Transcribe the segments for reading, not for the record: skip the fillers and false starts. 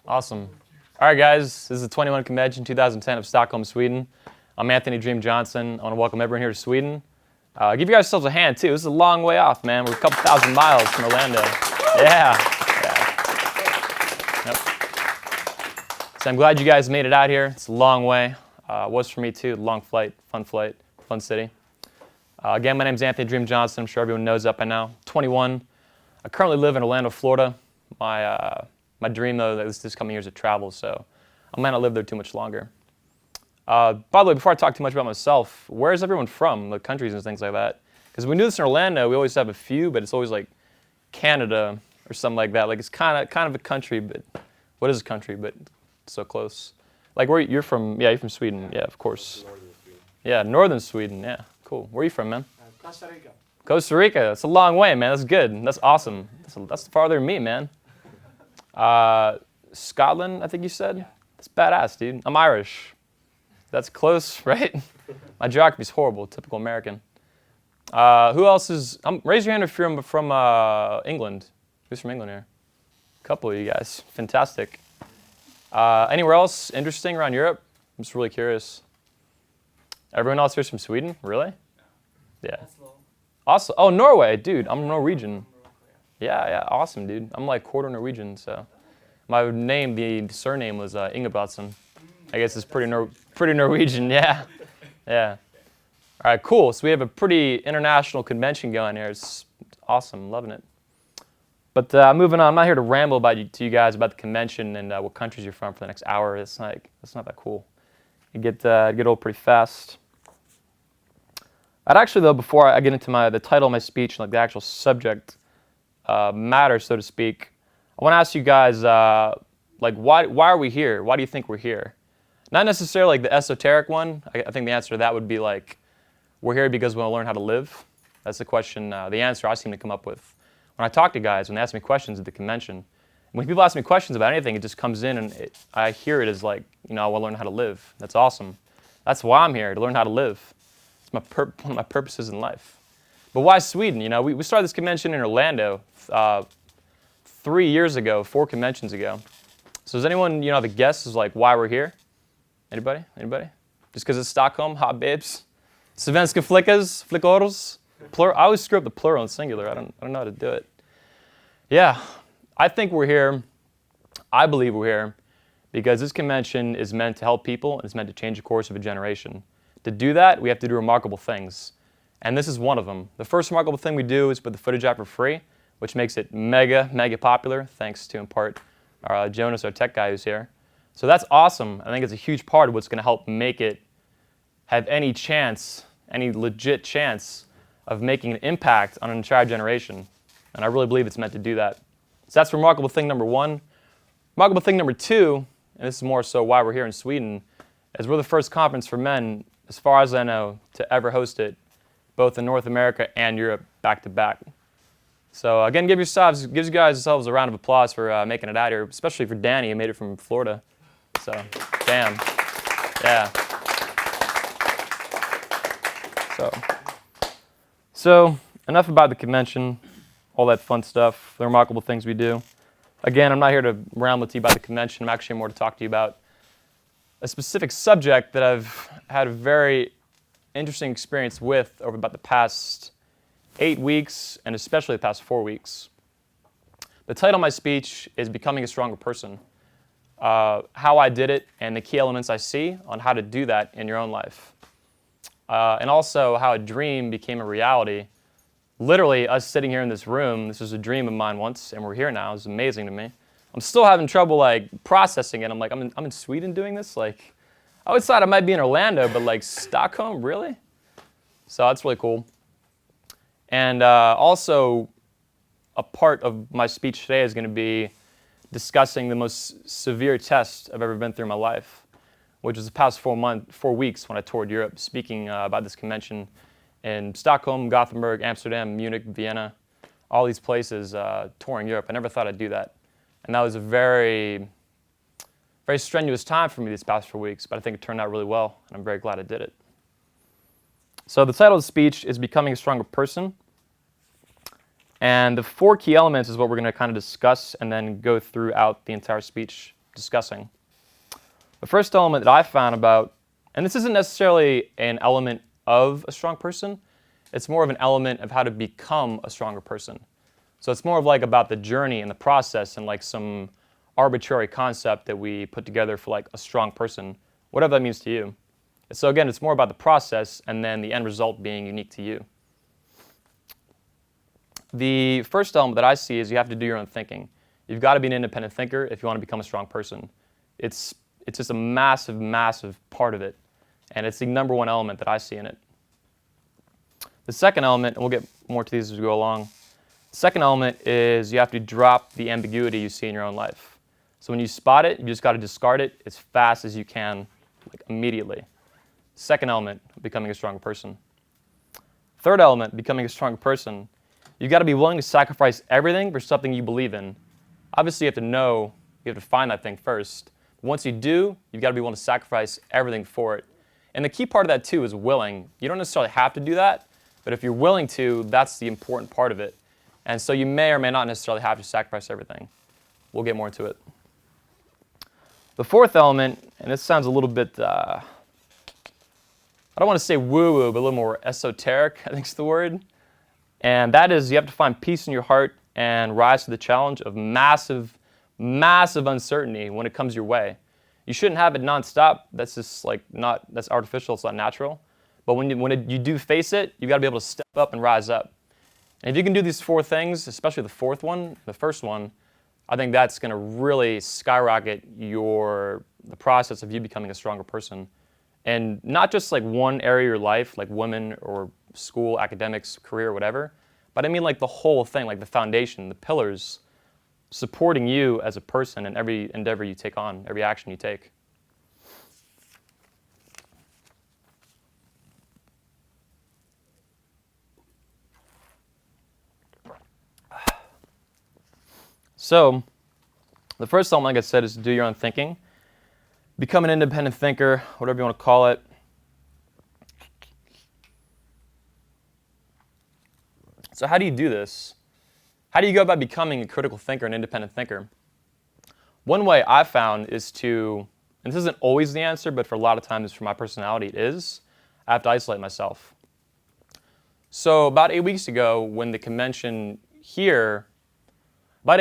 Awesome. All right, guys. This is the 21 Convention 2010 of Stockholm, Sweden. I'm Anthony Dream Johnson. I want to welcome everyone here to Sweden. Give you guys yourselves a hand, too. This is a long way off, man. We're a couple thousand miles from Orlando. Yeah. Yep. So I'm glad you guys made it out here. It's a long way. It was for me, too. Long flight, fun city. Again, my name is Anthony Dream Johnson. I'm sure everyone knows that by now. 21. I currently live in Orlando, Florida. My dream, though, is this coming year is to travel, so I might not live there too much longer. By the way, before I talk too much about myself, where is everyone from, the countries and things like that? Because when we do this in Orlando, we always have a few, but it's always like Canada or something like that. Like it's kind of a country, but what is a country? But it's so close. Like where you're from? Yeah, you're from Sweden. Yeah, of course. Northern Sweden. Yeah, northern Sweden. Yeah, cool. Where are you from, man? Costa Rica. Costa Rica. That's a long way, man. That's good. That's awesome. That's farther than me, man. Scotland, I think you said? Yeah. That's badass, dude. I'm Irish. That's close, right? My geography's horrible, typical American. Who else is, raise your hand if you're from England. Who's from England here? A couple of you guys. Fantastic. Anywhere else interesting around Europe? I'm just really curious. Everyone else here's from Sweden? Really? Yeah. Oslo. Oh, Norway, dude. I'm Norwegian. Yeah, awesome, dude. I'm like quarter Norwegian, so my name, the surname was Ingebrigtsen. I guess it's pretty Norwegian, yeah. All right, cool. So we have a pretty international convention going here. It's awesome, loving it. But moving on, I'm not here to ramble to you guys about the convention and what countries you're from for the next hour. It's not that cool. You get old pretty fast. I'd actually, though, before I get into the title of my speech, like the actual subject matter, so to speak, I want to ask you guys, like, why are we here? Why do you think we're here? Not necessarily like the esoteric one. I think the answer to that would be like, we're here because we want to learn how to live. That's the question, the answer I seem to come up with when I talk to guys, when they ask me questions at the convention. When people ask me questions about anything, it just comes in and I hear it as like, I want to learn how to live. That's awesome. That's why I'm here, to learn how to live. It's one of my purposes in life. But why Sweden? We started this convention in Orlando 3 years ago, 4 conventions ago. So does anyone, have a guess as like why we're here? Anybody? Just because it's Stockholm, hot babes? Svenska flickors? I always screw up the plural and singular. I don't know how to do it. Yeah, I believe we're here because this convention is meant to help people and it's meant to change the course of a generation. To do that, we have to do remarkable things. And this is one of them. The first remarkable thing we do is put the footage out for free, which makes it mega popular, thanks to, in part, Jonas, our tech guy who's here. So that's awesome. I think it's a huge part of what's going to help make it have any legit chance of making an impact on an entire generation. And I really believe it's meant to do that. So that's remarkable thing number 1. Remarkable thing number 2, and this is more so why we're here in Sweden, is we're the first conference for men, as far as I know, to ever host it, both in North America and Europe, back to back. So again, give you guys yourselves a round of applause for making it out here, especially for Danny, who made it from Florida. So, damn. Yeah. So enough about the convention, all that fun stuff, the remarkable things we do. Again, I'm not here to ramble to you about the convention. I'm actually more to talk to you about a specific subject that I've had a very interesting experience with over about the past 8 weeks, and especially the past 4 weeks. The title of my speech is Becoming a Stronger Person. How I did it and the key elements I see on how to do that in your own life. And also how a dream became a reality. Literally, us sitting here in this room, this was a dream of mine once, and we're here now. It's amazing to me. I'm still having trouble processing it. I'm like, I'm in Sweden doing this? Like, I always thought I might be in Orlando, but like Stockholm, really? So that's really cool. And also, a part of my speech today is going to be discussing the most severe test I've ever been through in my life, which was the past 4 weeks when I toured Europe, speaking about this convention in Stockholm, Gothenburg, Amsterdam, Munich, Vienna, all these places touring Europe. I never thought I'd do that. And that was a very, very strenuous time for me these past 4 weeks, but I think it turned out really well, and I'm very glad I did it. So the title of the speech is Becoming a Stronger Person. And the 4 key elements is what we're going to kind of discuss and then go throughout the entire speech discussing. The first element that I found about, and this isn't necessarily an element of a strong person, it's more of an element of how to become a stronger person. So it's more of like about the journey and the process and like some arbitrary concept that we put together for like a strong person, whatever that means to you. So again, it's more about the process and then the end result being unique to you. The first element that I see is you have to do your own thinking. You've got to be an independent thinker if you want to become a strong person. It's just a massive, massive part of it. And it's the number one element that I see in it. The second element, and we'll get more to these as we go along, the second element is you have to drop the ambiguity you see in your own life. So when you spot it, you just got to discard it as fast as you can, like immediately. Second element, becoming a stronger person. Third element, becoming a stronger person, you've got to be willing to sacrifice everything for something you believe in. Obviously, you have to know, you have to find that thing first. Once you do, you've got to be willing to sacrifice everything for it. And the key part of that, too, is willing. You don't necessarily have to do that, but if you're willing to, that's the important part of it. And so you may or may not necessarily have to sacrifice everything. We'll get more into it. The fourth element, and this sounds a little bit, I don't want to say woo-woo, but a little more esoteric, I think is the word. And that is you have to find peace in your heart and rise to the challenge of massive, massive uncertainty when it comes your way. You shouldn't have it nonstop. That's just like that's artificial, it's not natural. But when you do face it, you've got to be able to step up and rise up. And if you can do these four things, especially the fourth one, the first one, I think that's going to really skyrocket the process of you becoming a stronger person. And not just like one area of your life, like women or school, academics, career, whatever, but I mean like the whole thing, like the foundation, the pillars, supporting you as a person in every endeavor you take on, every action you take. So, the first element, like I said, is to do your own thinking. Become an independent thinker, whatever you want to call it. So how do you do this? How do you go about becoming a critical thinker, an independent thinker? One way I've found is to, and this isn't always the answer, but for a lot of times for my personality it is, I have to isolate myself. So about 8 weeks ago, when the convention here, I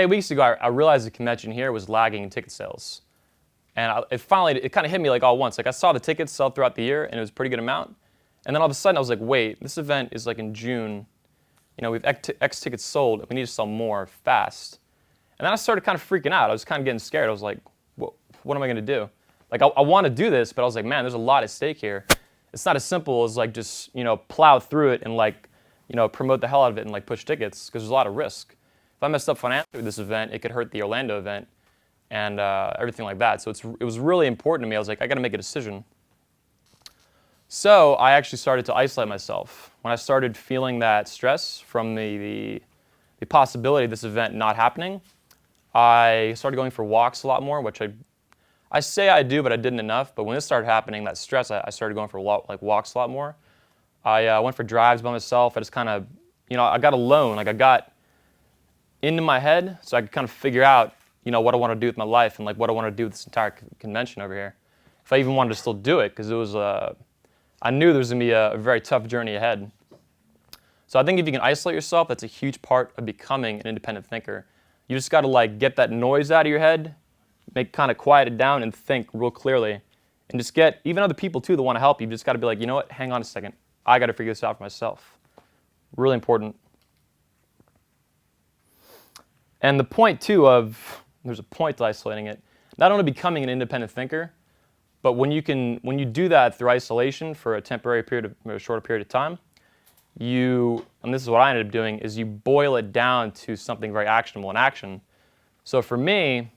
realized the convention here was lagging in ticket sales. And it kind of hit me like all at once. Like I saw the tickets sell throughout the year, and it was a pretty good amount. And then all of a sudden I was like, wait, this event is like in June. You know, we have X tickets sold, and we need to sell more fast. And then I started kind of freaking out. I was kind of getting scared. I was like, what am I going to do? Like, I want to do this, but I was like, man, there's a lot at stake here. It's not as simple as like just, plow through it and like, promote the hell out of it and like push tickets, because there's a lot of risk. If I messed up financially with this event, it could hurt the Orlando event and everything like that. So it was really important to me. I was like, I got to make a decision. So I actually started to isolate myself. When I started feeling that stress from the possibility of this event not happening, I started going for walks a lot more, which I say I do, but I didn't enough. But when this started happening, that stress, I started going for walks a lot more. I went for drives by myself. I just kind of, I got alone. Like I got into my head so I could kind of figure out, what I want to do with my life and like what I want to do with this entire convention over here. If I even wanted to still do it, because it was I knew there was going to be a very tough journey ahead. So I think if you can isolate yourself, that's a huge part of becoming an independent thinker. You just got to like get that noise out of your head, kind of quiet it down and think real clearly. And just get, even other people too that want to help you, just got to be like, you know what, hang on a second. I got to figure this out for myself. Really important. And the point too there's a point to isolating it. Not only becoming an independent thinker, but when you do that through isolation for a temporary period or a shorter period of time, and this is what I ended up doing, is you boil it down to something very actionable in action. So for me,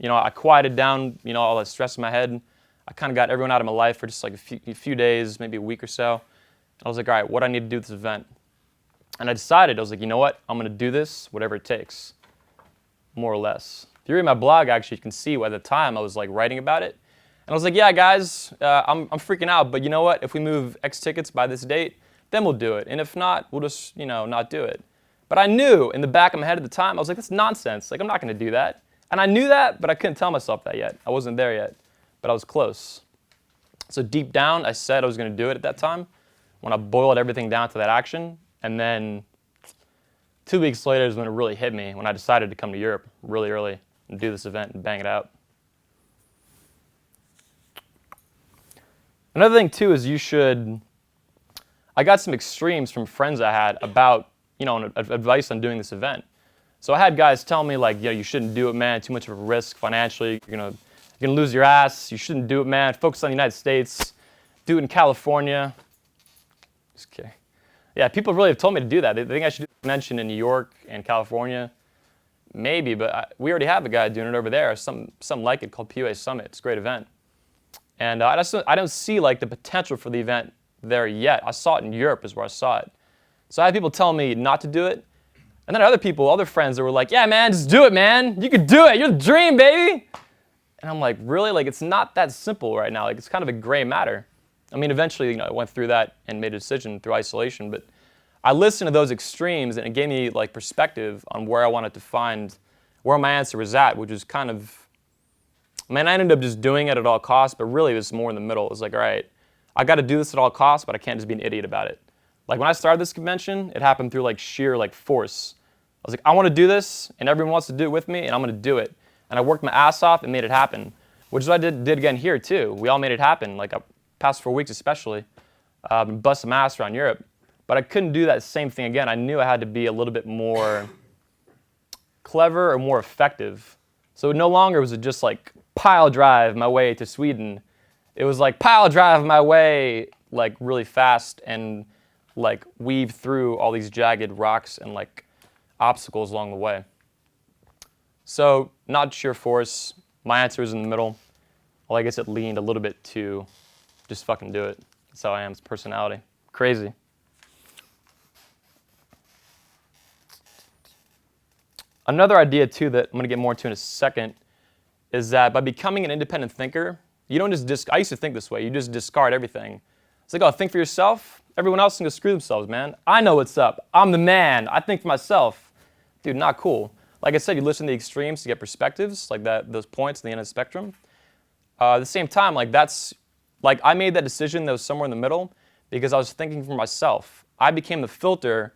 I quieted down, all that stress in my head. I kind of got everyone out of my life for just like a few days, maybe a week or so. I was like, all right, what do I need to do with this event? And I decided, I was like, you know what? I'm going to do this, whatever it takes, more or less. If you read my blog, actually, you can see at the time I was like writing about it. And I was like, yeah, guys, I'm freaking out, but you know what? If we move X tickets by this date, then we'll do it. And if not, we'll just, not do it. But I knew in the back of my head at the time, I was like, that's nonsense. Like, I'm not going to do that. And I knew that, but I couldn't tell myself that yet. I wasn't there yet, but I was close. So deep down, I said I was going to do it at that time when I boiled everything down to that action. And then 2 weeks later is when it really hit me, when I decided to come to Europe really early and do this event and bang it out. Another thing, too, is I got some extremes from friends I had about, advice on doing this event. So I had guys tell me, like, you shouldn't do it, man, too much of a risk financially, you're gonna lose your ass, you shouldn't do it, man, focus on the United States, do it in California. Just kidding. Yeah, people really have told me to do that. They think I should do a convention in New York and California. Maybe, but we already have a guy doing it over there, something like it called PUA Summit. It's a great event. And I don't see like the potential for the event there yet. I saw it in Europe is where I saw it. So I had people telling me not to do it. And then other friends that were like, yeah, man, just do it, man. You can do it. You're the dream, baby. And I'm like, really? Like, it's not that simple right now. Like, it's kind of a gray matter. I mean, eventually, I went through that and made a decision through isolation. But I listened to those extremes, and it gave me like perspective on where I wanted to find where my answer was at, which was kind of, I ended up just doing it at all costs, but really it was more in the middle. It was like, all right, I got to do this at all costs, but I can't just be an idiot about it. Like when I started this convention, it happened through like sheer like force. I was like, I want to do this, and everyone wants to do it with me, and I'm going to do it. And I worked my ass off and made it happen, which is what I did again here too. We all made it happen, like past 4 weeks especially, bust some ass around Europe. But I couldn't do that same thing again. I knew I had to be a little bit more clever or more effective. So no longer was it just like pile drive my way to Sweden. It was like pile drive my way like really fast and like weave through all these jagged rocks and like obstacles along the way. So not sheer force. My answer is in the middle. Well, I guess it leaned a little bit to just fucking do it. That's how I am. It's personality. Crazy. Another idea too that I'm going to get more into in a second is that by becoming an independent thinker, you don't just I used to think this way. You just discard everything. It's like, oh, think for yourself. Everyone else can go screw themselves, man. I know what's up. I'm the man. I think for myself. Dude, not cool. Like I said, you listen to the extremes to get perspectives, like those points at the end of the spectrum. At the same time, I made that decision that was somewhere in the middle because I was thinking for myself. I became the filter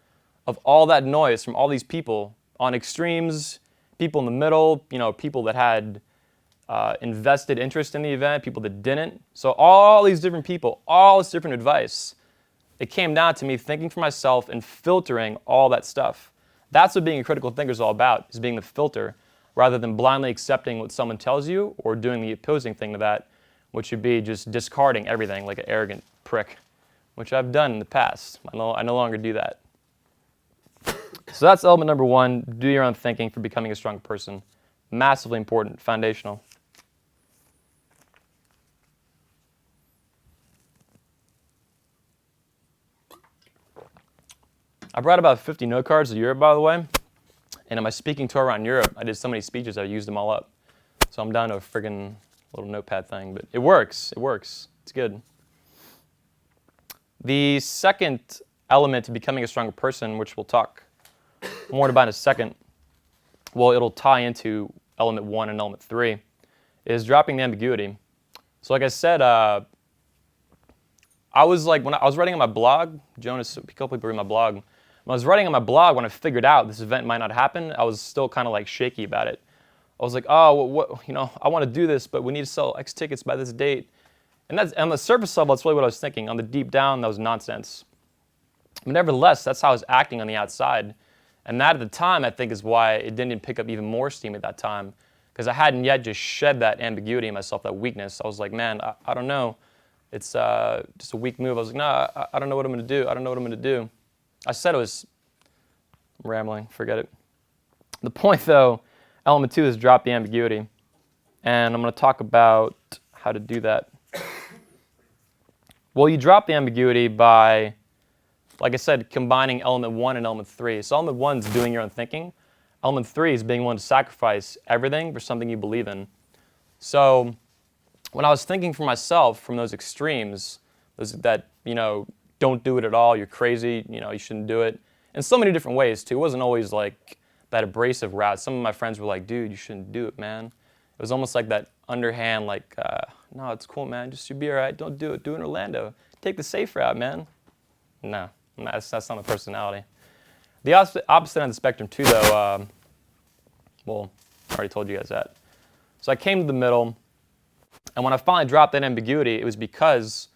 of all that noise from all these people on extremes, people in the middle, people that had invested interest in the event, people that didn't. So all these different people, all this different advice, it came down to me thinking for myself and filtering all that stuff. That's what being a critical thinker is all about, is being the filter, rather than blindly accepting what someone tells you or doing the opposing thing to that, which would be just discarding everything like an arrogant prick, which I've done in the past. I no longer do that. So that's element number one, do your own thinking for becoming a stronger person. Massively important, foundational. I brought about 50 note cards to Europe, by the way. And in my speaking tour around Europe, I did so many speeches, I used them all up. So I'm down to a friggin' little notepad thing, but it works. It's good. The second element to becoming a stronger person, which we'll talk more about in a second, well, it'll tie into element 1 and element 3, is dropping the ambiguity. So like I said, I was like, when I was writing on my blog, Jonas, a couple people read my blog. When I was writing on my blog, when I figured out this event might not happen, I was still kind of like shaky about it. I was like, oh, I want to do this, but we need to sell X tickets by this date. And that's on the surface level, that's really what I was thinking. On the deep down, that was nonsense. But nevertheless, that's how I was acting on the outside. And that at the time, I think, is why it didn't pick up even more steam at that time. Because I hadn't yet just shed that ambiguity in myself, that weakness. I was like, man, I don't know. It's just a weak move. I was like, no, I don't know what I'm going to do. I said it was rambling. Forget it. The point, though, element 2 is drop the ambiguity. And I'm going to talk about how to do that. Well, you drop the ambiguity by, like I said, combining element 1 and element 3. So element 1 is doing your own thinking. Element 3 is being willing to sacrifice everything for something you believe in. So when I was thinking for myself from those extremes, that, don't do it at all, you're crazy, you shouldn't do it, in so many different ways too. It wasn't always like that abrasive route. Some of my friends were like, dude, you shouldn't do it, man. It was almost like that underhand, like, no, it's cool, man. Just, you'll be all right. Don't do it. Do it in Orlando. Take the safe route, man. No, that's not my personality. The opposite end of the spectrum, too, though, well, I already told you guys that. So I came to the middle, and when I finally dropped that ambiguity, it was because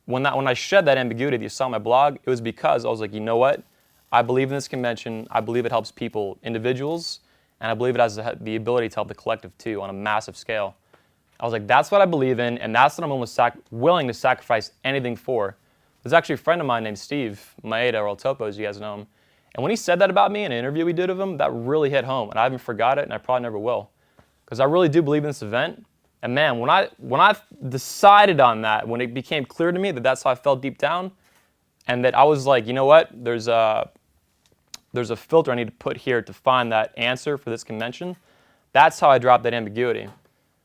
when I shed that ambiguity that you saw on my blog, it was because I was like, you know what? I believe in this convention. I believe it helps people, individuals, and I believe it has the ability to help the collective, too, on a massive scale. I was like, that's what I believe in, and that's what I'm willing to sacrifice anything for. There's actually a friend of mine named Steve Maeda, or El Topo, as you guys know him. And when he said that about me in an interview we did of him, that really hit home. And I haven't forgot it, and I probably never will. Because I really do believe in this event. And man, when I decided on that, when it became clear to me that that's how I felt deep down, and that I was like, you know what, there's a filter I need to put here to find that answer for this convention, that's how I dropped that ambiguity.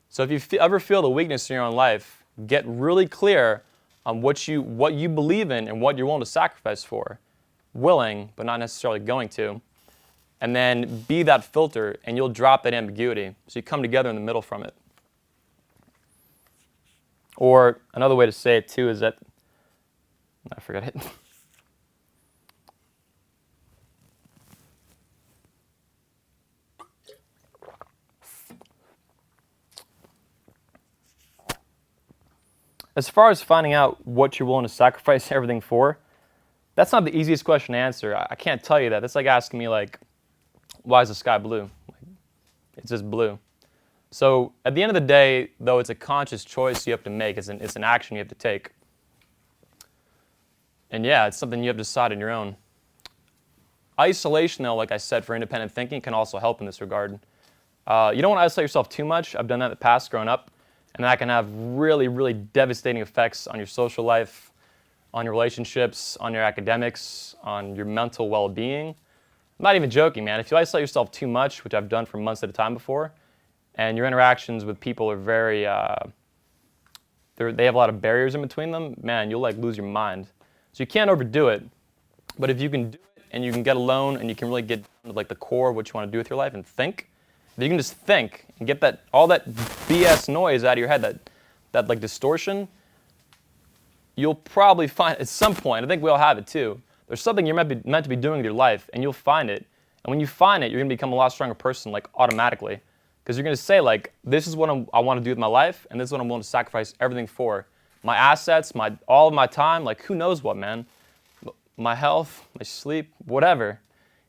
So if you ever feel the weakness in your own life, get really clear on what you believe in and what you're willing to sacrifice for. Willing, but not necessarily going to. And then be that filter, and you'll drop that ambiguity. So you come together in the middle from it. Or another way to say it too is that, I forgot it. As far as finding out what you're willing to sacrifice everything for, that's not the easiest question to answer. I can't tell you that. That's like asking me, like, why is the sky blue? It's just blue. So at the end of the day, though, it's a conscious choice you have to make. It's an action you have to take. And yeah, it's something you have to decide on your own. Isolation, though, like I said, for independent thinking can also help in this regard. You don't want to isolate yourself too much. I've done that in the past growing up. And that can have really, really devastating effects on your social life, on your relationships, on your academics, on your mental well-being. I'm not even joking, man. If you isolate yourself too much, which I've done for months at a time before, and your interactions with people are very, they have a lot of barriers in between them, man, you'll like lose your mind. So you can't overdo it, but if you can do it and you can get alone and you can really get down to like the core of what you want to do with your life and think, if you can just think and get all that BS noise out of your head, that like distortion, you'll probably find at some point, I think we all have it too, there's something you're meant to be doing with your life, and you'll find it. And when you find it, you're going to become a lot stronger person, like automatically. Because you're going to say, like, this is what I want to do with my life, and this is what I'm willing to sacrifice everything for. My assets, all of my time, like, who knows what, man. My health, my sleep, whatever.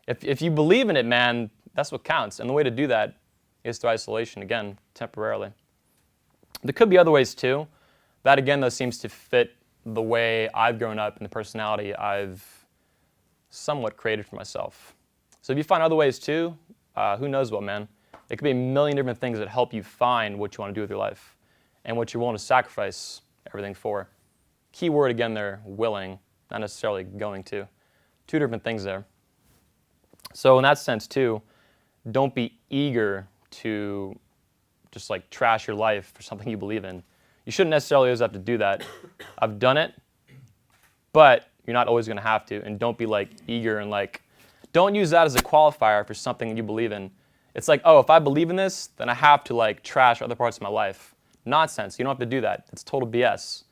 If you believe in it, man, that's what counts. And the way to do that is through isolation, again, temporarily. There could be other ways, too. That, again, though, seems to fit the way I've grown up and the personality I've somewhat created for myself. So if you find other ways too, who knows what, man. It could be a million different things that help you find what you want to do with your life and what you're willing to sacrifice everything for. Key word again there, willing, not necessarily going to. Two different things there. So in that sense too, don't be eager to just like trash your life for something you believe in. You shouldn't necessarily always have to do that. I've done it, but you're not always going to have to. And don't be like eager and like, don't use that as a qualifier for something you believe in. It's like, oh, if I believe in this, then I have to like trash other parts of my life. Nonsense. You don't have to do that. It's total BS.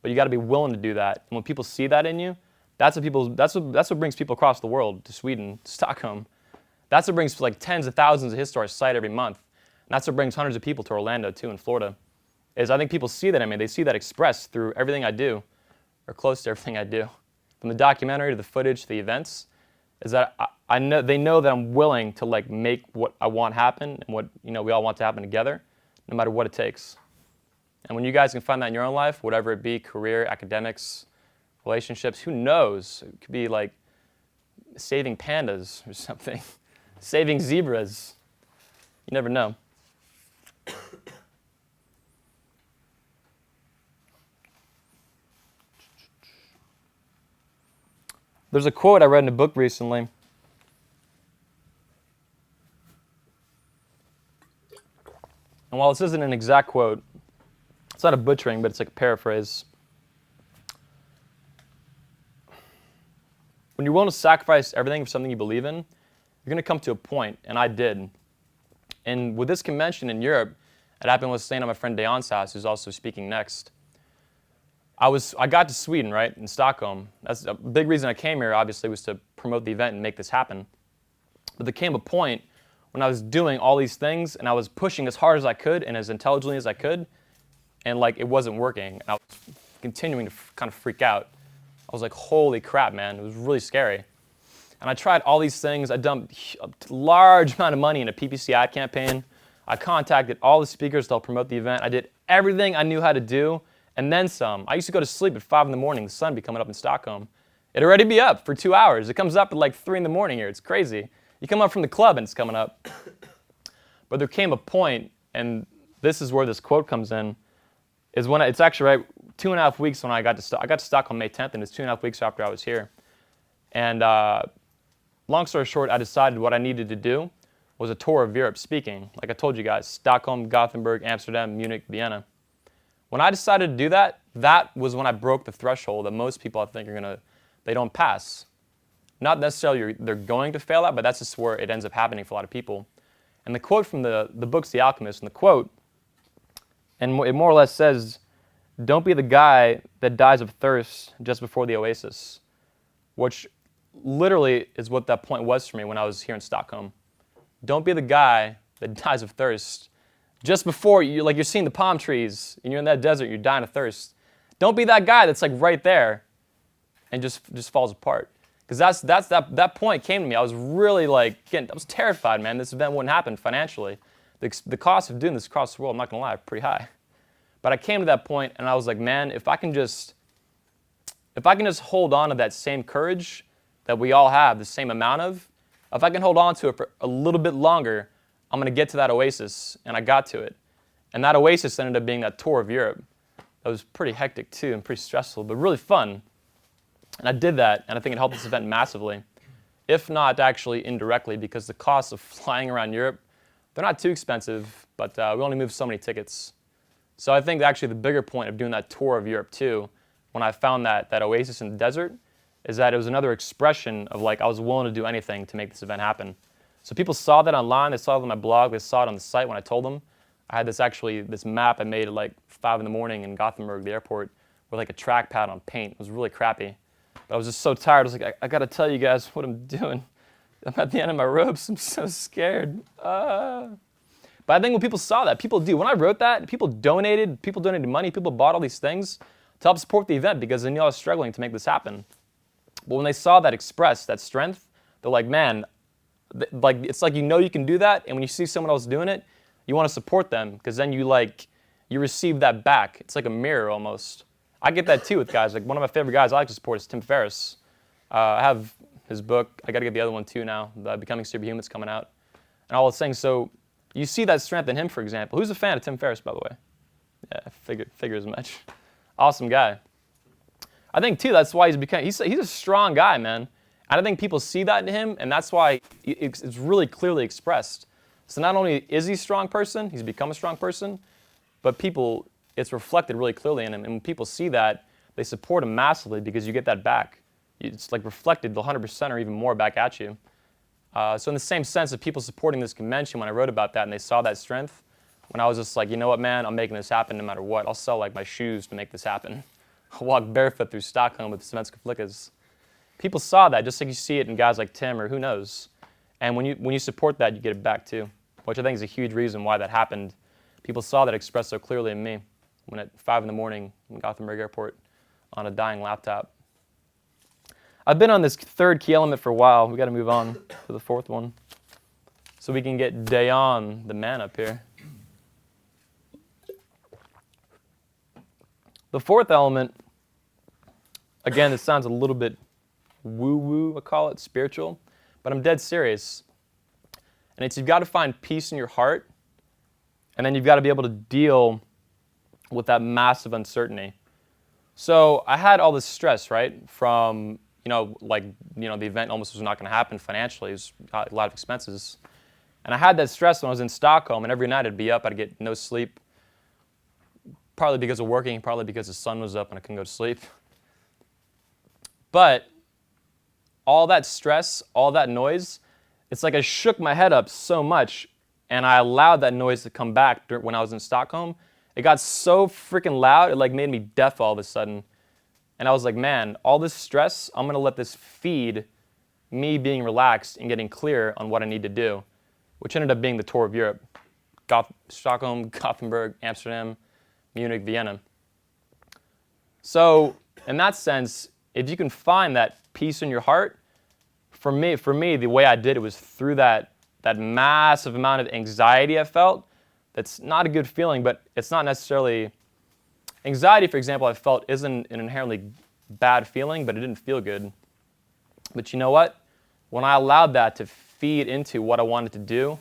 But you got to be willing to do that. And when people see that in you, that's what brings people across the world to Sweden, to Stockholm. That's what brings like tens of thousands of hits to our site every month. And that's what brings hundreds of people to Orlando too, in Florida. Is I think people see that in me. They see that expressed through everything I do, or close to everything I do. From the documentary to the footage to the events, is that I know they know that I'm willing to like make what I want happen and what we all want to happen together, no matter what it takes. And when you guys can find that in your own life, whatever it be, career, academics, relationships, who knows? It could be like saving pandas or something, saving zebras. You never know. There's a quote I read in a book recently. And while this isn't an exact quote, it's not a butchering, but it's like a paraphrase. When you're willing to sacrifice everything for something you believe in, you're going to come to a point, and I did. And with this convention in Europe, it happened with staying at my friend Deon's house, who's also speaking next. I got to Sweden, right, in Stockholm. That's a big reason I came here, obviously, was to promote the event and make this happen. But there came a point when I was doing all these things, and I was pushing as hard as I could and as intelligently as I could, and like it wasn't working. And I was continuing to kind of freak out. I was like, holy crap, man. It was really scary. And I tried all these things. I dumped a large amount of money in a PPC ad campaign. I contacted all the speakers to help promote the event. I did everything I knew how to do, and then some. I used to go to sleep at 5 in the morning, the sun would be coming up in Stockholm. It'd already be up for 2 hours. It comes up at like 3 in the morning here. It's crazy. You come up from the club and it's coming up. But there came a point, and this is where this quote comes in, is when it's actually right 2.5 weeks when I got to Stockholm May 10th, and it's 2.5 weeks after I was here. And long story short, I decided what I needed to do was a tour of Europe speaking. Like I told you guys, Stockholm, Gothenburg, Amsterdam, Munich, Vienna. When I decided to do that, that was when I broke the threshold that most people I think they don't pass. Not necessarily they're going to fail at, but that's just where it ends up happening for a lot of people. And the quote from the book's The Alchemist, and the quote, and it more or less says, don't be the guy that dies of thirst just before the oasis, which literally is what that point was for me when I was here in Stockholm. Don't be the guy that dies of thirst just before you're seeing the palm trees and you're in that desert, you're dying of thirst. Don't be that guy that's like right there and just falls apart. Because that point came to me. I was really I was terrified, man. This event wouldn't happen financially. The cost of doing this across the world, I'm not gonna lie, pretty high. But I came to that point and I was like, man, if I can just hold on to that same courage that we all have, the same amount of, if I can hold on to it for a little bit longer, I'm going to get to that oasis, and I got to it. And that oasis ended up being that tour of Europe. That was pretty hectic too and pretty stressful, but really fun. And I did that, and I think it helped this event massively, if not actually indirectly, because the costs of flying around Europe, they're not too expensive, but we only moved so many tickets. So I think actually the bigger point of doing that tour of Europe too, when I found that oasis in the desert, is that it was another expression of I was willing to do anything to make this event happen. So people saw that online, they saw it on my blog, they saw it on the site when I told them. I had this map I made at 5 in the morning in Gothenburg, the airport, with a trackpad on paint. It was really crappy. But I was just so tired, I was like, I gotta tell you guys what I'm doing. I'm at the end of my ropes, I'm so scared. But I think when people saw that, people do. When I wrote that, people donated money, people bought all these things to help support the event because they knew I was struggling to make this happen. But when they saw that express, that strength, they're like, man, it's like you can do that, and when you see someone else doing it, you want to support them because then you receive that back. It's like a mirror almost. I get that too with guys. One of my favorite guys I like to support is Tim Ferriss. I have his book. I got to get the other one too now. The Becoming Superhuman's coming out, and all those things. So you see that strength in him, for example. Who's a fan of Tim Ferriss, by the way? Yeah, I figure as much. Awesome guy. I think too that's why he's a strong guy, man. And I think people see that in him, and that's why it's really clearly expressed. So not only is he a strong person, he's become a strong person, but it's reflected really clearly in him. And when people see that, they support him massively because you get that back. It's reflected 100% or even more back at you. So in the same sense of people supporting this convention, when I wrote about that and they saw that strength, when I was just like, you know what, man, I'm making this happen no matter what. I'll sell my shoes to make this happen. I'll walk barefoot through Stockholm with svenska flickas. People saw that, just like you see it in guys like Tim or who knows. And when you support that, you get it back too, which I think is a huge reason why that happened. People saw that expressed so clearly in me when at 5 in the morning in Gothenburg Airport on a dying laptop. I've been on this third key element for a while. We got to move on to the fourth one so we can get Dayon, the man, up here. The fourth element, again, this sounds a little bit woo-woo, I call it, spiritual, but I'm dead serious. And it's you've got to find peace in your heart, and then you've got to be able to deal with that massive uncertainty. So I had all this stress, right, from, the event almost was not going to happen financially. It was a lot of expenses. And I had that stress when I was in Stockholm, and every night I'd be up, I'd get no sleep, partly because of working, partly because the sun was up and I couldn't go to sleep. But all that stress, all that noise, it's like I shook my head up so much, and I allowed that noise to come back when I was in Stockholm. It got so freaking loud, it like made me deaf all of a sudden. And I was like, man, all this stress, I'm gonna let this feed me being relaxed and getting clear on what I need to do, which ended up being the tour of Europe. Stockholm, Gothenburg, Amsterdam, Munich, Vienna. So in that sense, if you can find that peace in your heart, for me, the way I did it was through that massive amount of anxiety I felt. That's not a good feeling, but it's not necessarily... Anxiety, for example, I felt isn't an inherently bad feeling, but it didn't feel good. But you know what? When I allowed that to feed into what I wanted to do,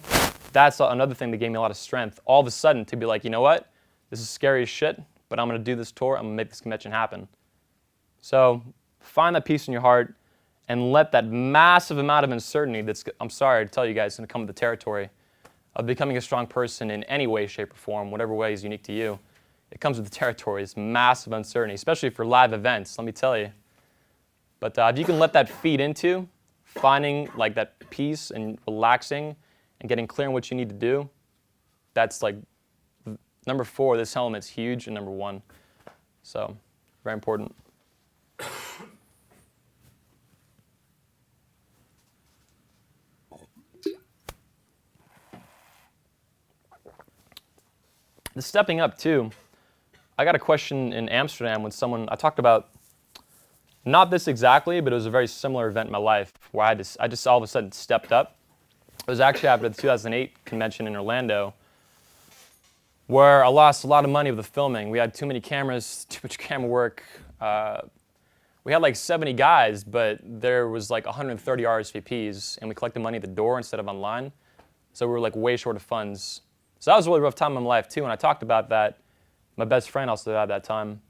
that's another thing that gave me a lot of strength. All of a sudden, to be like, you know what? This is scary as shit, but I'm going to do this tour. I'm going to make this convention happen. So find that peace in your heart and let that massive amount of uncertainty that's, I'm sorry to tell you guys, is going to come with the territory of becoming a strong person in any way, shape, or form, whatever way is unique to you. It comes with the territory, this massive uncertainty, especially for live events, let me tell you. But if you can let that feed into finding like that peace and relaxing and getting clear on what you need to do, that's like number 4. This element's huge, and number 1. So very important. The stepping up too. I got a question in Amsterdam when I talked about, not this exactly, but it was a very similar event in my life where I just all of a sudden stepped up. It was actually after the 2008 convention in Orlando where I lost a lot of money with the filming. We had too many cameras, too much camera work. We had like 70 guys, but there was like 130 RSVPs, and we collected money at the door instead of online. So we were like way short of funds. So that was a really rough time in my life too, and I talked about that. My best friend also had that time.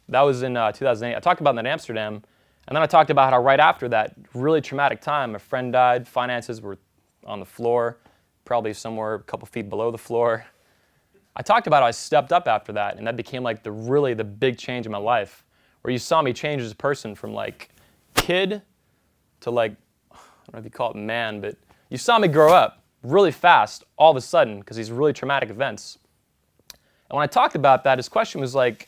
That was in 2008. I talked about that in Amsterdam, and then I talked about how right after that really traumatic time, a friend died, finances were on the floor, probably somewhere a couple feet below the floor. I talked about how I stepped up after that, and that became like the big change in my life, where you saw me change as a person from like kid to like, I don't know if you call it man, but you saw me grow up really fast all of a sudden because these really traumatic events. And when I talked about that, his question was like,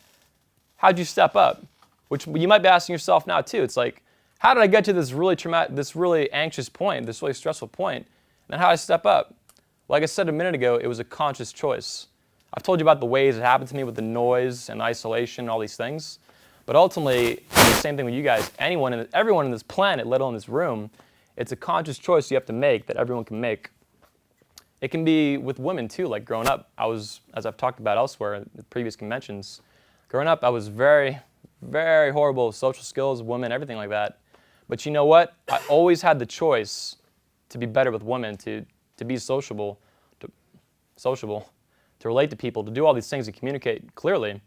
how'd you step up? Which you might be asking yourself now too. It's like, how did I get to this really traumatic, this really anxious point, this really stressful point, and how did I step up? Like I said a minute ago, it was a conscious choice. I've told you about the ways it happened to me with the noise and isolation and all these things. But ultimately, the same thing with you guys. Everyone in this planet, let alone this room, it's a conscious choice you have to make that everyone can make. It can be with women too, like growing up. As I've talked about elsewhere in the previous conventions, growing up I was very, very horrible with social skills, women, everything like that. But you know what? I always had the choice to be better with women, to be sociable, to relate to people, to do all these things and communicate clearly.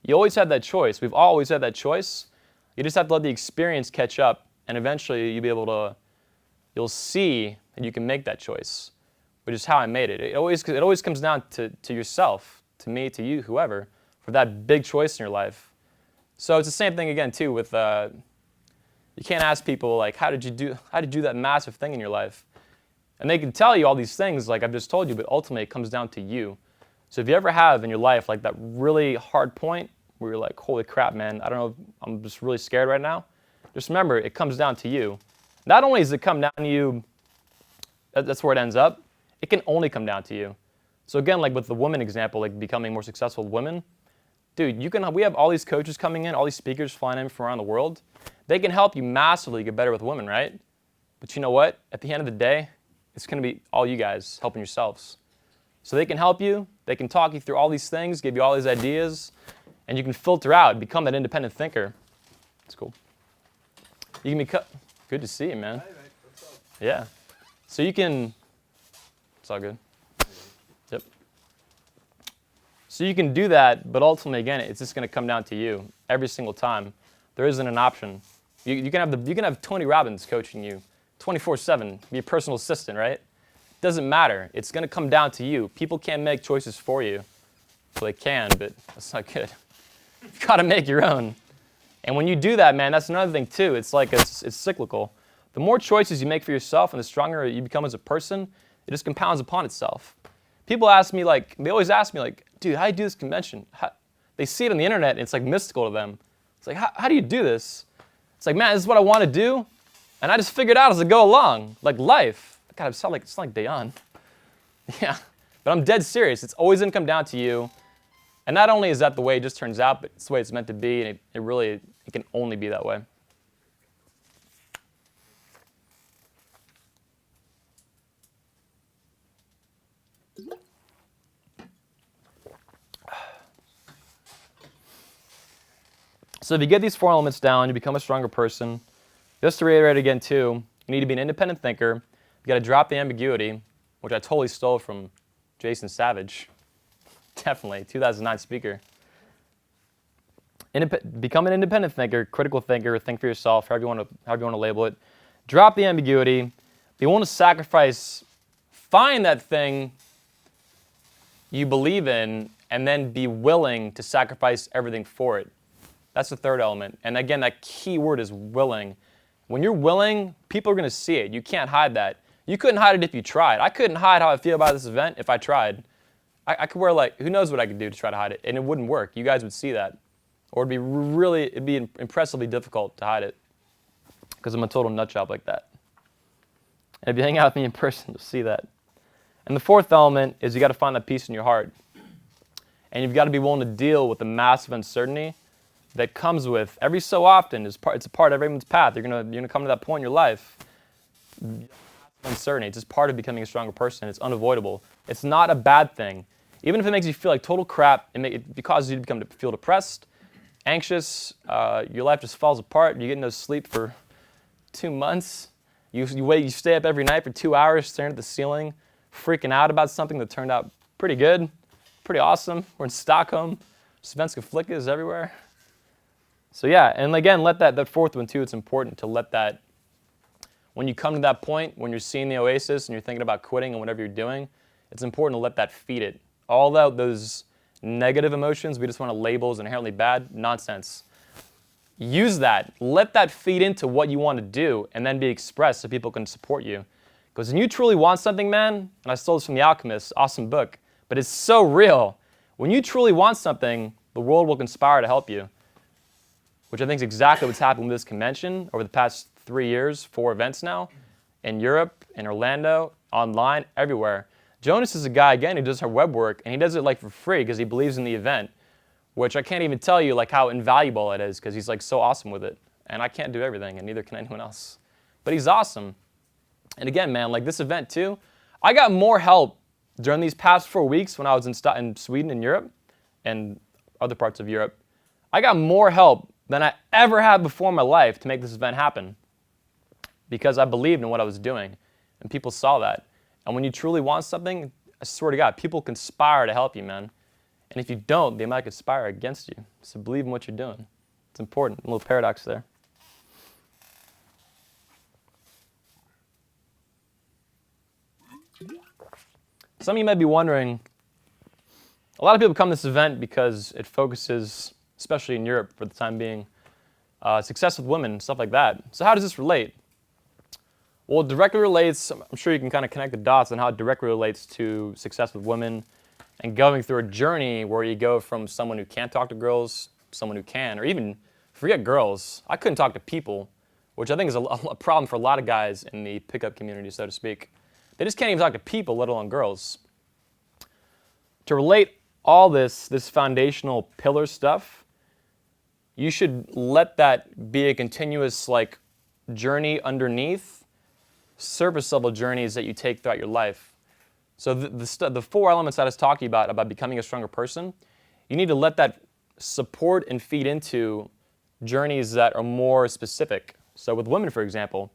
You always had that choice. We've always had that choice. You just have to let the experience catch up, and eventually you'll see that you can make that choice, which is how I made it. It always comes down to yourself, to me, to you, whoever, for that big choice in your life. So it's the same thing again too with, you can't ask people like, how did you do that massive thing in your life? And they can tell you all these things like I've just told you, but ultimately it comes down to you. So if you ever have in your life like that really hard point where you're like, holy crap, man, I don't know, I'm just really scared right now, just remember, it comes down to you. Not only does it come down to you, that's where it ends up, it can only come down to you. So again, like with the woman example, like becoming more successful with women, dude, we have all these coaches coming in, all these speakers flying in from around the world. They can help you massively get better with women, right? But you know what? At the end of the day, it's going to be all you guys helping yourselves. So they can help you, they can talk you through all these things, give you all these ideas, and you can filter out, become that independent thinker. That's cool. You can good to see you, man. Hey, mate. What's up? Yeah. So you can, it's all good. Yep. So you can do that, but ultimately, again, it's just going to come down to you every single time. There isn't an option. You can have Tony Robbins coaching you 24/7, be a personal assistant, right? Doesn't matter. It's going to come down to you. People can't make choices for you. Well, they can, but that's not good. You've got to make your own. And when you do that, man, that's another thing too. It's like it's cyclical. The more choices you make for yourself and the stronger you become as a person, it just compounds upon itself. People ask me, like, they always ask me, like, dude, how do you do this convention? They see it on the internet, and it's like mystical to them. It's like, how do you do this? It's like, man, this is what I want to do, and I just figured it out as I go along, like life. God, I sound like Dayan. Yeah, but I'm dead serious. It's always going to come down to you. And not only is that the way it just turns out, but it's the way it's meant to be, and it can only be that way. So if you get these 4 elements down, you become a stronger person. Just to reiterate again too, you need to be an independent thinker. You got to drop the ambiguity, which I totally stole from Jason Savage. Definitely, 2009 speaker. Become an independent thinker, critical thinker, think for yourself, however you want to label it. Drop the ambiguity. Be willing to sacrifice. Find that thing you believe in, and then be willing to sacrifice everything for it. That's the third element. And again, that key word is willing. When you're willing, people are going to see it. You can't hide that. You couldn't hide it if you tried. I couldn't hide how I feel about this event if I tried. I could wear, like, who knows what I could do to try to hide it, and it wouldn't work. You guys would see that. Or it'd be impressively difficult to hide it because I'm a total nut job like that. And if you hang out with me in person, you'll see that. And the fourth element is you got to find that peace in your heart. And you've got to be willing to deal with the massive uncertainty that comes with every so often. It's a part of everyone's path. You're gonna come to that point in your life. Uncertainty. It's just part of becoming a stronger person. It's unavoidable. It's not a bad thing. Even if it makes you feel like total crap, it causes you to feel depressed, anxious. Your life just falls apart. You get no sleep for 2 months. You stay up every night for 2 hours staring at the ceiling, freaking out about something that turned out pretty good, pretty awesome. We're in Stockholm. Svenska flickas everywhere. So yeah, and again, let that fourth one too, it's important to let that, when you come to that point, when you're seeing the oasis and you're thinking about quitting and whatever you're doing, it's important to let that feed it. All those negative emotions we just want to label as inherently bad, nonsense. Use that. Let that feed into what you want to do and then be expressed so people can support you. Because when you truly want something, man, and I stole this from The Alchemist, awesome book, but it's so real. When you truly want something, the world will conspire to help you, which I think is exactly what's happened with this convention over the past 3 years, 4 events now, in Europe, in Orlando, online, everywhere. Jonas is a guy, again, who does her web work, and he does it like for free because he believes in the event, which I can't even tell you like how invaluable it is because he's like so awesome with it. And I can't do everything, and neither can anyone else. But he's awesome. And again, man, like this event too, I got more help during these past 4 weeks when I was in Sweden and Europe and other parts of Europe. I got more help than I ever had before in my life to make this event happen because I believed in what I was doing, and people saw that. And when you truly want something, I swear to God, people conspire to help you, man. And if you don't, they might conspire against you. So believe in what you're doing. It's important. A little paradox there. Some of you might be wondering, a lot of people come to this event because it focuses, especially in Europe for the time being, success with women, stuff like that. So how does this relate? Well, it directly relates, I'm sure you can kind of connect the dots on how it directly relates to success with women and going through a journey where you go from someone who can't talk to girls, someone who can, or even forget girls. I couldn't talk to people, which I think is a problem for a lot of guys in the pickup community, so to speak. They just can't even talk to people, let alone girls. To relate all this foundational pillar stuff, you should let that be a continuous like journey underneath surface level journeys that you take throughout your life. So the 4 elements that I was talking about becoming a stronger person, you need to let that support and feed into journeys that are more specific. So with women, for example,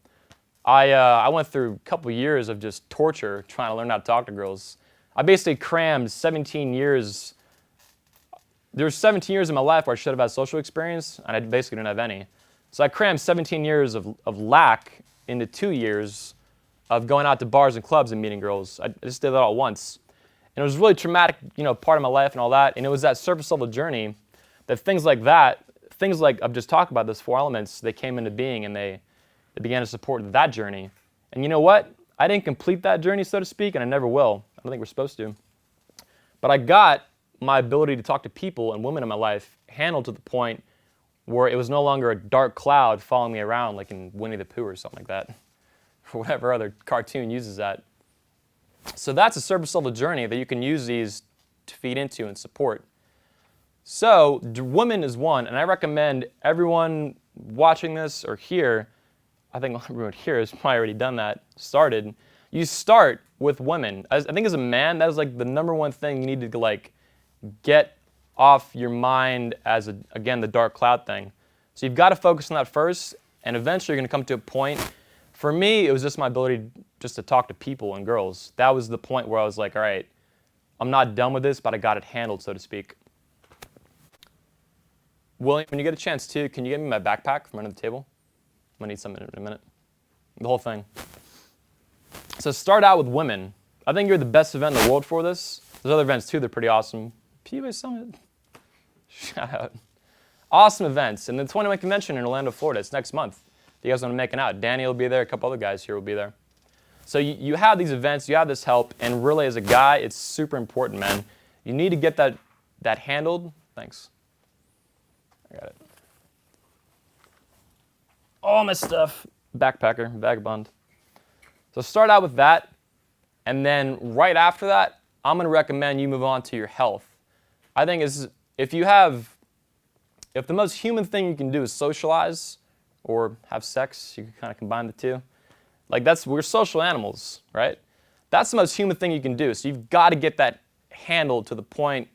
I went through a couple years of just torture trying to learn how to talk to girls. I basically crammed 17 years. There were 17 years in my life where I should have had social experience, and I basically didn't have any. So I crammed 17 years of lack into 2 years of going out to bars and clubs and meeting girls. I just did that all at once. And it was a really traumatic, part of my life and all that. And it was that surface level journey that things like I've just talked about, those 4 elements, they came into being and they that began to support that journey. And you know what? I didn't complete that journey, so to speak, and I never will. I don't think we're supposed to. But I got my ability to talk to people and women in my life handled to the point where it was no longer a dark cloud following me around like in Winnie the Pooh or something like that, or whatever other cartoon uses that. So that's a surface level journey that you can use these to feed into and support. So women is one, and I recommend everyone watching this or here, I think everyone here has probably already done that, started. You start with women. I think as a man, that is like the number one thing you need to like get off your mind as, again, the dark cloud thing. So you've got to focus on that first, and eventually you're going to come to a point. For me, it was just my ability just to talk to people and girls. That was the point where I was like, all right, I'm not done with this, but I got it handled, so to speak. William, when you get a chance too, can you get me my backpack from under the table? I'm going to need some in a minute. The whole thing. So start out with women. I think you're the best event in the world for this. There's other events too, they're pretty awesome. PUA Summit. Shout out. Awesome events. And the 21 Convention in Orlando, Florida. It's next month. If you guys want to make it out, Danny will be there. A couple other guys here will be there. So you have these events, you have this help, and really as a guy, it's super important, man. You need to get that handled. Thanks. I got it. All my stuff. Backpacker, vagabond. So start out with that, and then right after that, I'm going to recommend you move on to your health. I think if the most human thing you can do is socialize or have sex, you can kind of combine the two. Like we're social animals, right? That's the most human thing you can do. So you've got to get that handled to the point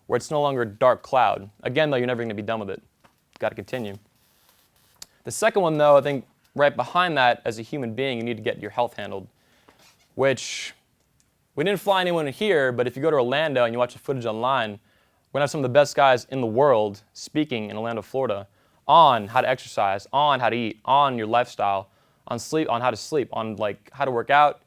where it's no longer a dark cloud. Again, though, you're never going to be done with it. You've got to continue. The second one, though, I think right behind that, as a human being, you need to get your health handled, which we didn't fly anyone here, but if you go to Orlando and you watch the footage online, we're going to have some of the best guys in the world speaking in Orlando, Florida, on how to exercise, on how to eat, on your lifestyle, on sleep, on how to sleep, on like how to work out.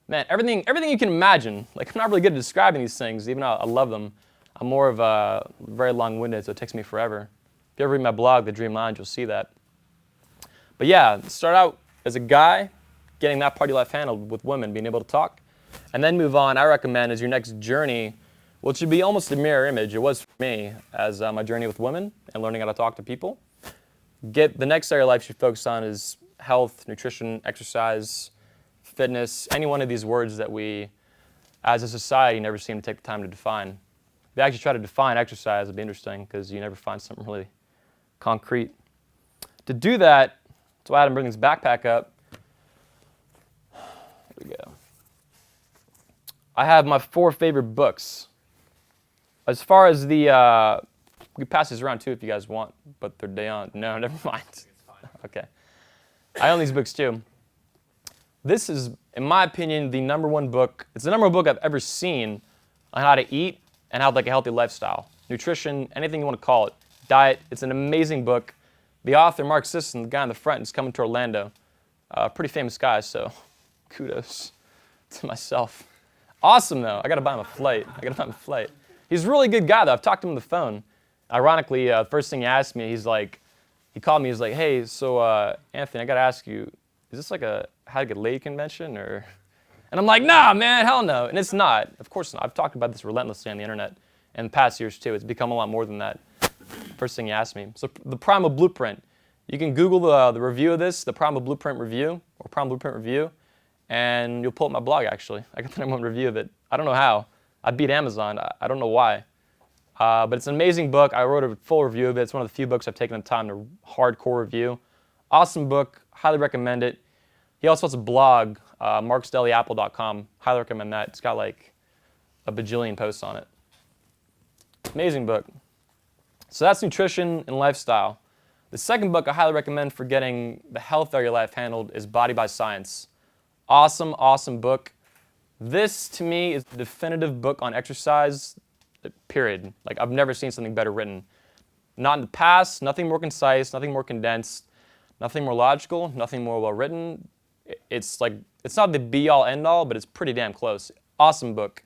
Man, everything you can imagine. Like, I'm not really good at describing these things, even though I love them. I'm more of a very long-winded, so it takes me forever. If you ever read my blog, The Dream Lounge, you'll see that. But yeah, start out as a guy, getting that part of your life handled with women, being able to talk, and then move on, I recommend, as your next journey, which should be almost a mirror image. It was for me, as my journey with women and learning how to talk to people. The next area of life you should focus on is health, nutrition, exercise, fitness, any one of these words that we, as a society, never seem to take the time to define. If you actually try to define exercise, it'd be interesting, because you never find something really concrete. To do that, that's why Adam brings his backpack up. Here we go. I have my 4 favorite books. As far as we can pass these around too if you guys want, but they're day on. No, never mind. It's fine. Okay. I own these books too. This is, in my opinion, the #1 book. It's the #1 book I've ever seen on how to eat and have like a healthy lifestyle. Nutrition, anything you want to call it. Diet. It's an amazing book. The author, Mark Sisson, the guy in the front, is coming to Orlando. Pretty famous guy, so kudos to myself. Awesome, though. I got to buy him a flight. He's a really good guy, though. I've talked to him on the phone. Ironically, the first thing he asked me, he called me, he's like, hey, so Anthony, I got to ask you, is this like a how to get laid convention? And I'm like, nah, man, hell no. And it's not. Of course not. I've talked about this relentlessly on the internet in the past years, too. It's become a lot more than that. First thing he asked me. So the Primal Blueprint. You can Google the review of this, the Primal Blueprint review, or Primal Blueprint review, and you'll pull up my blog, actually. I got the #1 review of it. I don't know how. I beat Amazon. I don't know why. But it's an amazing book. I wrote a full review of it. It's one of the few books I've taken the time to hardcore review. Awesome book. Highly recommend it. He also has a blog, marksdailyapple.com. Highly recommend that. It's got like a bajillion posts on it. Amazing book. So that's nutrition and lifestyle. The second book I highly recommend for getting the health of your life handled is Body by Science. Awesome, awesome book. This, to me, is the definitive book on exercise, period. Like, I've never seen something better written. Not in the past, nothing more concise, nothing more condensed, nothing more logical, nothing more well-written. It's not the be-all, end-all, but it's pretty damn close. Awesome book.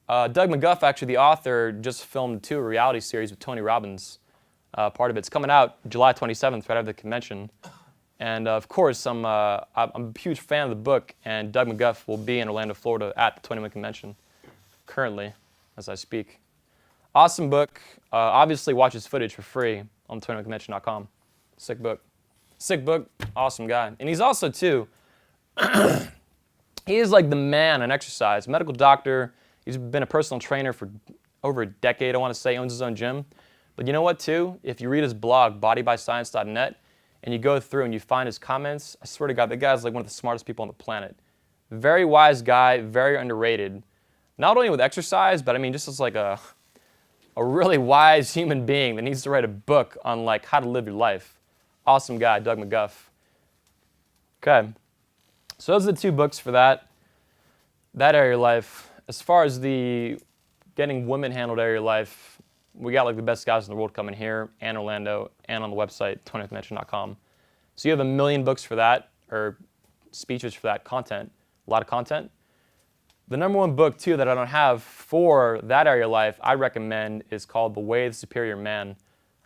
Doug McGuff, actually, the author, just filmed a reality series with Tony Robbins. Part of it's coming out July 27th, right after the convention. And of course, I'm a huge fan of the book, and Doug McGuff will be in Orlando, Florida at the 21 Convention currently as I speak. Awesome book. Obviously, watch his footage for free on 21convention.com. Sick book. Sick book. Awesome guy. And he's also, too, he is like the man on exercise. Medical doctor. He's been a personal trainer for over a decade, I want to say. Owns his own gym. But you know what, too? If you read his blog, bodybyscience.net, and you go through and you find his comments, I swear to God, the guy's like one of the smartest people on the planet. Very wise guy, very underrated. Not only with exercise, but I mean just as like a really wise human being that needs to write a book on like how to live your life. Awesome guy, Doug McGuff. Okay, so those are the two books for that area of life. As far as the getting women handled area of life, we got like the best guys in the world coming here and Orlando and on the website, 20convention.com. So you have 1 million books for that, or speeches for that content, a lot of content. The number one book, too, that I don't have for that area of life I recommend is called The Way of the Superior Man.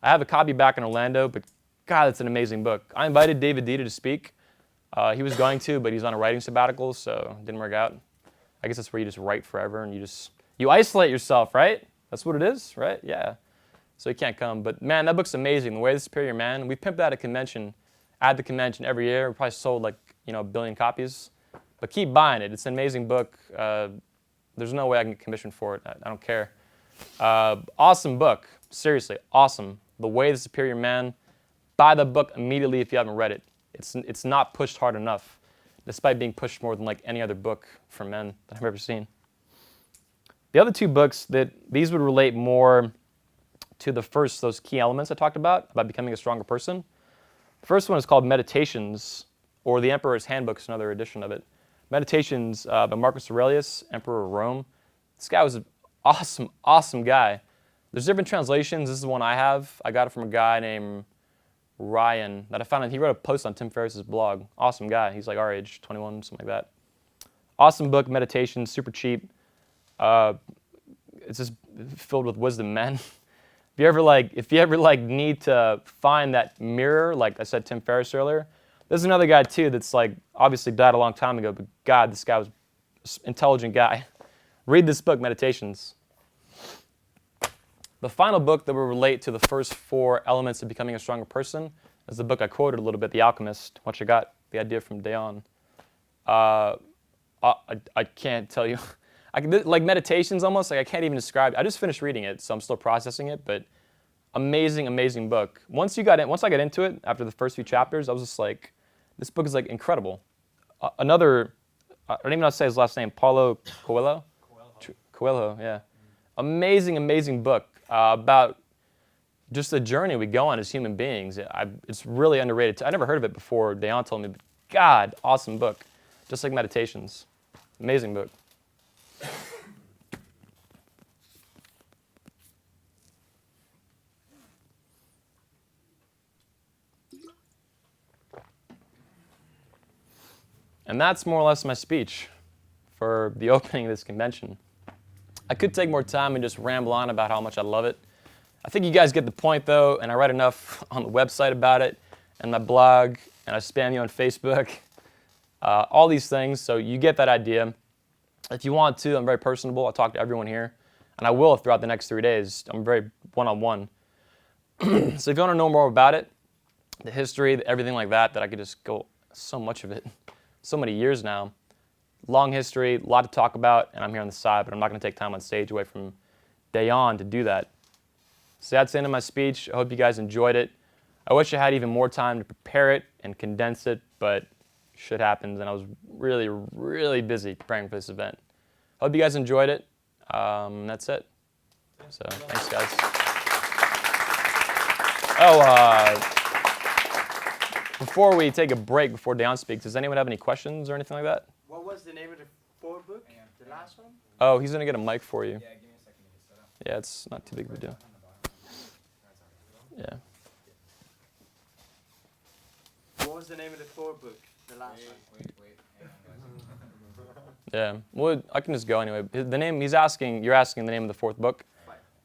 I have a copy back in Orlando, but God, it's an amazing book. I invited David Dita to speak. He was going to, but he's on a writing sabbatical, so it didn't work out. I guess that's where you just write forever and you isolate yourself, right? That's what it is, right? Yeah. So he can't come. But man, that book's amazing. The Way of the Superior Man. We pimped that at the convention every year. We probably sold like 1 billion copies. But keep buying it. It's an amazing book. There's no way I can get commissioned for it. I don't care. Awesome book. Seriously, awesome. The Way of the Superior Man. Buy the book immediately if you haven't read it. It's not pushed hard enough, despite being pushed more than like any other book for men that I've ever seen. The other two books, these would relate more to those key elements I talked about becoming a stronger person. The first one is called Meditations, or The Emperor's Handbook is another edition of it. Meditations by Marcus Aurelius, Emperor of Rome. This guy was an awesome, awesome guy. There's different translations. This is the one I have. I got it from a guy named Ryan that I found out. He wrote a post on Tim Ferriss's blog. Awesome guy. He's like our age, 21, something like that. Awesome book, Meditations, super cheap. It's just filled with wisdom, man. If you ever need to find that mirror, like I said, Tim Ferriss earlier, there's another guy too that's like obviously died a long time ago, but God, this guy was an intelligent guy. Read this book, Meditations. The final book that will relate to the first 4 elements of becoming a stronger person is the book I quoted a little bit, The Alchemist, which I got the idea from Dayon. I can't tell you. Like Meditations almost, like I can't even describe it. I just finished reading it, so I'm still processing it, but amazing, amazing book. Once I got into it, after the first few chapters, I was just like, this book is like incredible. I don't even know how to say his last name, Paulo Coelho? Coelho, yeah. Amazing, amazing book about just the journey we go on as human beings. It's really underrated. I never heard of it before. Dayon told me, but God, awesome book. Just like Meditations. Amazing book. And that's more or less my speech for the opening of this convention. I could take more time and just ramble on about how much I love it. I think you guys get the point, though, and I write enough on the website about it, and my blog, and I spam you on Facebook, all these things, so you get that idea. If you want to, I'm very personable. I talk to everyone here, and I will throughout the next 3 days. I'm very one-on-one. So if you want to know more about it, the history, everything like that I could just go so much of it, so many years now. Long history, a lot to talk about, and I'm here on the side, but I'm not going to take time on stage away from Dayon to do that. So that's the end of my speech. I hope you guys enjoyed it. I wish I had even more time to prepare it and condense it, but shit happens, and I was really, really busy preparing for this event. Hope you guys enjoyed it. That's it. So thanks, guys. Before we take a break, before Dayon speaks, does anyone have any questions or anything like that? What was the name of the 4th book? The last one? Oh, he's going to get a mic for you. Yeah, give me a second to get set up. Yeah, it's not too big of a deal. Yeah. What was the name of the 4th book? The last one? Wait. Hang on, guys. Yeah. Well, I can just go anyway. The name you're asking the name of the 4th book?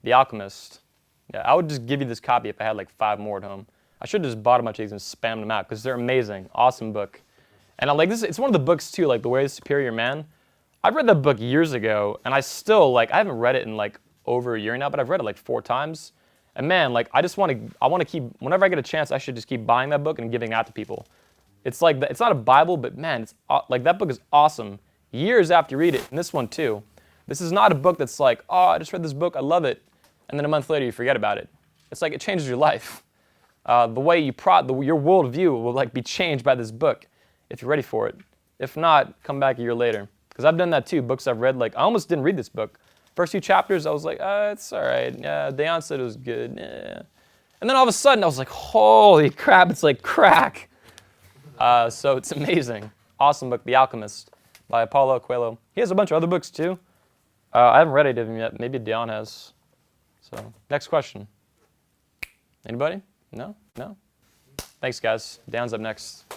The Alchemist. Yeah, I would just give you this copy if I had like 5 more at home. I should have just bought a bunch of these and spammed them out because they're amazing. Awesome book. And I like this. It's one of the books too, like The Way of the Superior Man. I've read that book years ago, and I still like. I haven't read it in like over a year now, but I've read it like 4 times. And man, like I want to keep. Whenever I get a chance, I should just keep buying that book and giving it out to people. It's like it's not a Bible, but man, it's like that book is awesome. Years after you read it, and this one too. This is not a book that's like, oh, I just read this book, I love it, and then a month later you forget about it. It's like it changes your life. The way your worldview will like be changed by this book if you're ready for it. If not, come back a year later. Because I've done that too. Books I've read, like I almost didn't read this book. First few chapters, I was like, it's all right. Yeah, Dayon said it was good. Yeah. And then all of a sudden, I was like, holy crap, it's like crack. So it's amazing. Awesome book, The Alchemist by Paulo Coelho. He has a bunch of other books too. I haven't read any of them yet. Maybe Dayon has. So next question. Anybody? No? No? Thanks, guys. Dayon's up next.